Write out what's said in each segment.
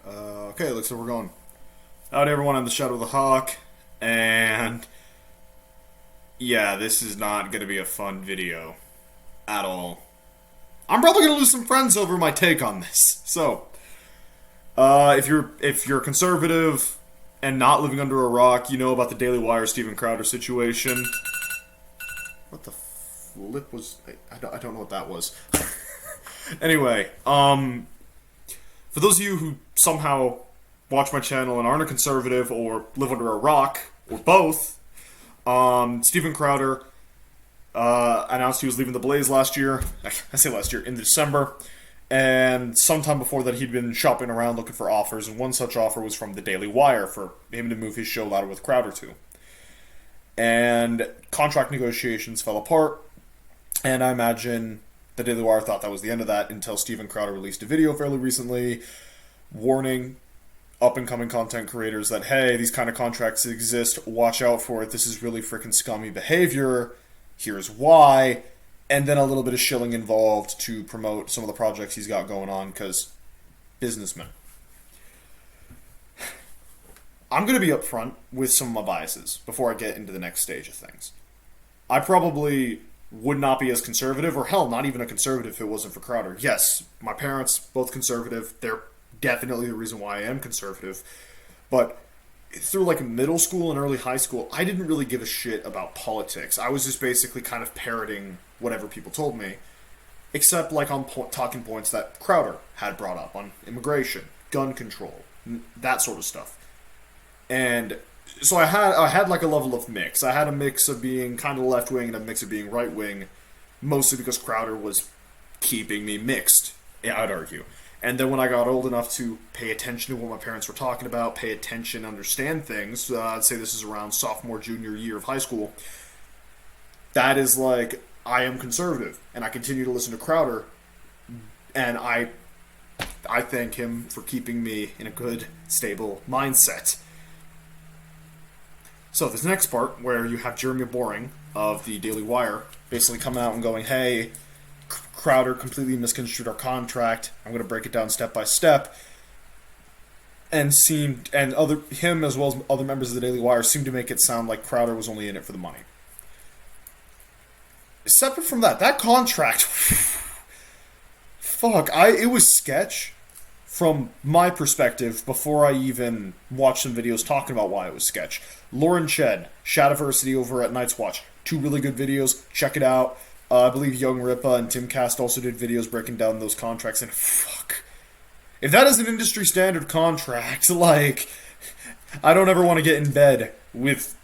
Okay, looks like we're going. Out everyone on the Shadow of the Hawk, and yeah, this is not going to be a fun video at all. I'm probably going to lose some friends over my take on this. So, if you're conservative and not living under a rock, you know about the Daily Wire Steven Crowder situation. What the flip was? I don't know what that was. Anyway, for those of you who somehow watch my channel and aren't a conservative or live under a rock, or both, Steven Crowder announced he was leaving the Blaze last year. I say last year, in December. And sometime before that, he'd been shopping around looking for offers, and one such offer was from the Daily Wire for him to move his show Louder with Crowder to. And contract negotiations fell apart, and I imagine the Daily Wire thought that was the end of that until Steven Crowder released a video fairly recently warning up-and-coming content creators that, hey, these kind of contracts exist, watch out for it, this is really freaking scummy behavior, here's why, and then a little bit of shilling involved to promote some of the projects he's got going on, because businessmen. I'm going to be upfront with some of my biases before I get into the next stage of things. I probably would not be as conservative, or hell, not even a conservative if it wasn't for Crowder. Yes, my parents, both conservative, they're definitely the reason why I am conservative, but through like middle school and early high school, I didn't really give a shit about politics. I was just basically kind of parroting whatever people told me, except like on talking points that Crowder had brought up on immigration, gun control, that sort of stuff. And so I had like a level of mix. I had a mix of being kind of left-wing and a mix of being right-wing, mostly because Crowder was keeping me mixed, I'd argue. And then when I got old enough to pay attention to what my parents were talking about, pay attention, understand things, I'd say this is around sophomore, junior year of high school, that is like, I am conservative, and I continue to listen to Crowder, and I thank him for keeping me in a good, stable mindset. So this next part, where you have Jeremy Boring of the Daily Wire basically coming out and going, hey, Crowder completely misconstrued our contract, I'm going to break it down step by step, and him as well as other members of the Daily Wire seemed to make it sound like Crowder was only in it for the money. Separate from that, that contract, it was sketch from my perspective before I even watched some videos talking about why it was sketch. Lauren Shed, Shadiversity over at Night's Watch, 2 really good videos, check it out. I believe Young Ripa and Timcast also did videos breaking down those contracts, and fuck. If that is an industry standard contract, like, I don't ever want to get in bed with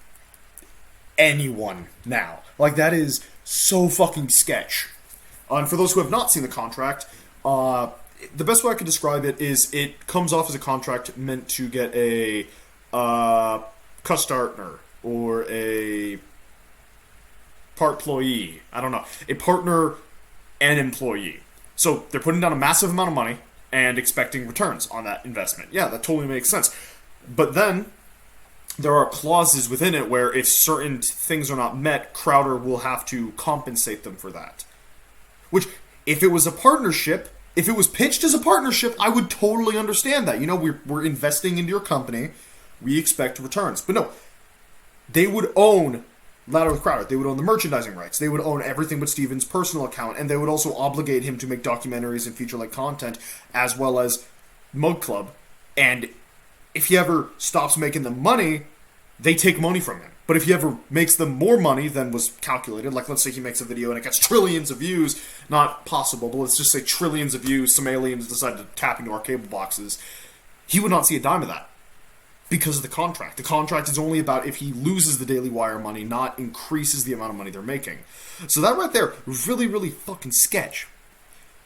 anyone now. Like, that is so fucking sketch. And for those who have not seen the contract, the best way I could describe it is it comes off as a contract meant to get a customer or a part-ployee. I don't know. A partner and employee. So they're putting down a massive amount of money and expecting returns on that investment. Yeah, that totally makes sense. But then there are clauses within it where if certain things are not met, Crowder will have to compensate them for that. Which, if it was a partnership, if it was pitched as a partnership, I would totally understand that. You know, we're investing into your company, we expect returns. But no, they would own Louder with Crowder. They would own the merchandising rights. They would own everything but Steven's personal account, and they would also obligate him to make documentaries and feature-length content, as well as Mug Club. And if he ever stops making them money, they take money from him. But if he ever makes them more money than was calculated, like let's say he makes a video and it gets trillions of views, not possible, but let's just say trillions of views, some aliens decide to tap into our cable boxes, he would not see a dime of that. Because of the contract. The contract is only about if he loses the Daily Wire money, not increases the amount of money they're making. So that right there, really, really fucking sketch.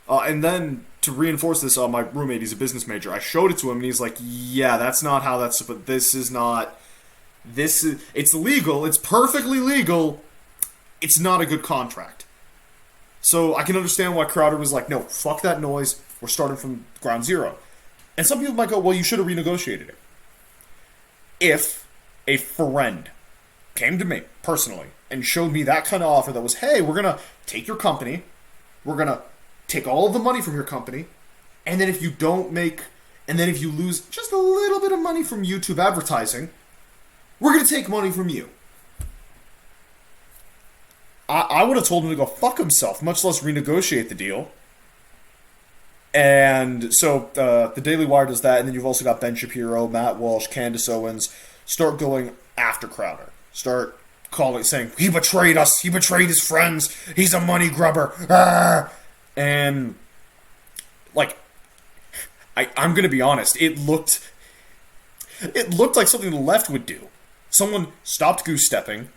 And then, to reinforce this, my roommate, he's a business major, I showed it to him, and he's like, yeah, that's not how that's, but this is not, it's legal, it's perfectly legal, it's not a good contract. So I can understand why Crowder was like, no, fuck that noise, we're starting from ground zero. And some people might go, well, you should have renegotiated it. If a friend came to me personally and showed me that kind of offer that was, hey, we're going to take your company, we're going to take all of the money from your company, and then if you don't make And then if you lose just a little bit of money from YouTube advertising, we're going to take money from you. I would have told him to go fuck himself, much less renegotiate the deal. And so the Daily Wire does that, and then you've also got Ben Shapiro, Matt Walsh, Candace Owens start going after Crowder. Start saying, he betrayed us, he betrayed his friends, he's a money grubber. Ah! And, like, I'm going to be honest, it looked like something the left would do. Someone stopped goose-stepping,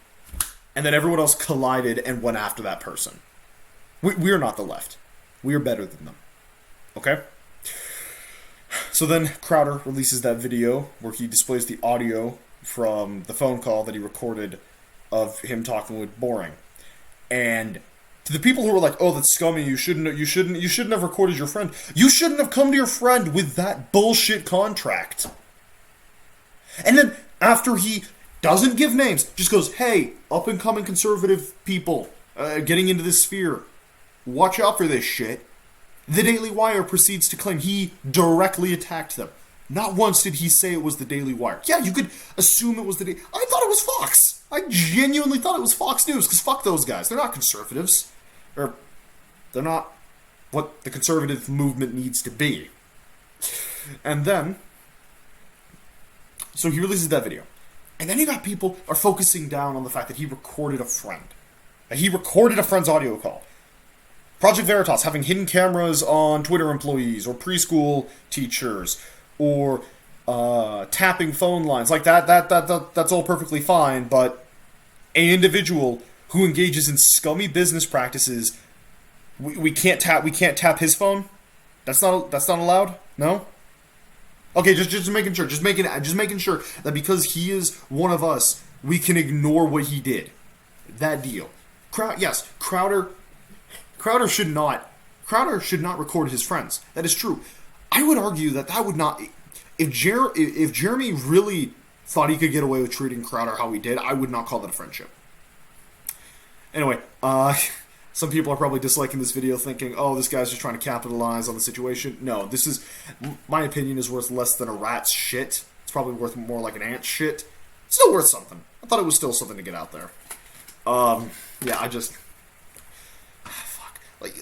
and then everyone else collided and went after that person. We're not the left. We are better than them. Okay? So then Crowder releases that video where he displays the audio from the phone call that he recorded of him talking with Boring. And to the people who were like, oh, that's scummy, you shouldn't have recorded your friend. You shouldn't have come to your friend with that bullshit contract. And then after he doesn't give names, just goes, hey, up-and-coming conservative people getting into this sphere, watch out for this shit. The Daily Wire proceeds to claim he directly attacked them. Not once did he say it was the Daily Wire. Yeah, you could assume it was the Daily... I thought it was Fox. I genuinely thought it was Fox News, because fuck those guys. They're not conservatives. Or, they're not what the conservative movement needs to be. And then... So he releases that video. And then you got people are focusing down on the fact that he recorded a friend. He recorded a friend's audio call. Project Veritas having hidden cameras on Twitter employees or preschool teachers or tapping phone lines. Like that's all perfectly fine, but an individual who engages in scummy business practices, we can't tap his phone? That's not allowed? No? Okay, just making sure. Just making sure that because he is one of us, we can ignore what he did. That deal. Crowder should not record his friends. That is true. I would argue that would not. If Jeremy really thought he could get away with treating Crowder how he did, I would not call that a friendship. Anyway, some people are probably disliking this video thinking, oh, this guy's just trying to capitalize on the situation. No, my opinion is worth less than a rat's shit. It's probably worth more like an ant's shit. Still worth something. I thought it was still something to get out there.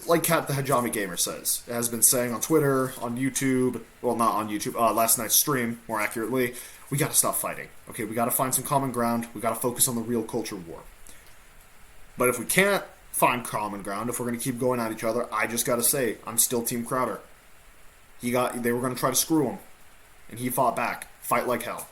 Like Kat the Hajami Gamer says, it has been saying on Twitter, on YouTube, well, not on YouTube, last night's stream, more accurately, we gotta stop fighting. Okay, we gotta find some common ground, we gotta focus on the real culture war. But if we can't find common ground, if we're gonna keep going at each other, I just gotta say, I'm still Team Crowder. They were gonna try to screw him, and he fought back. Fight like hell.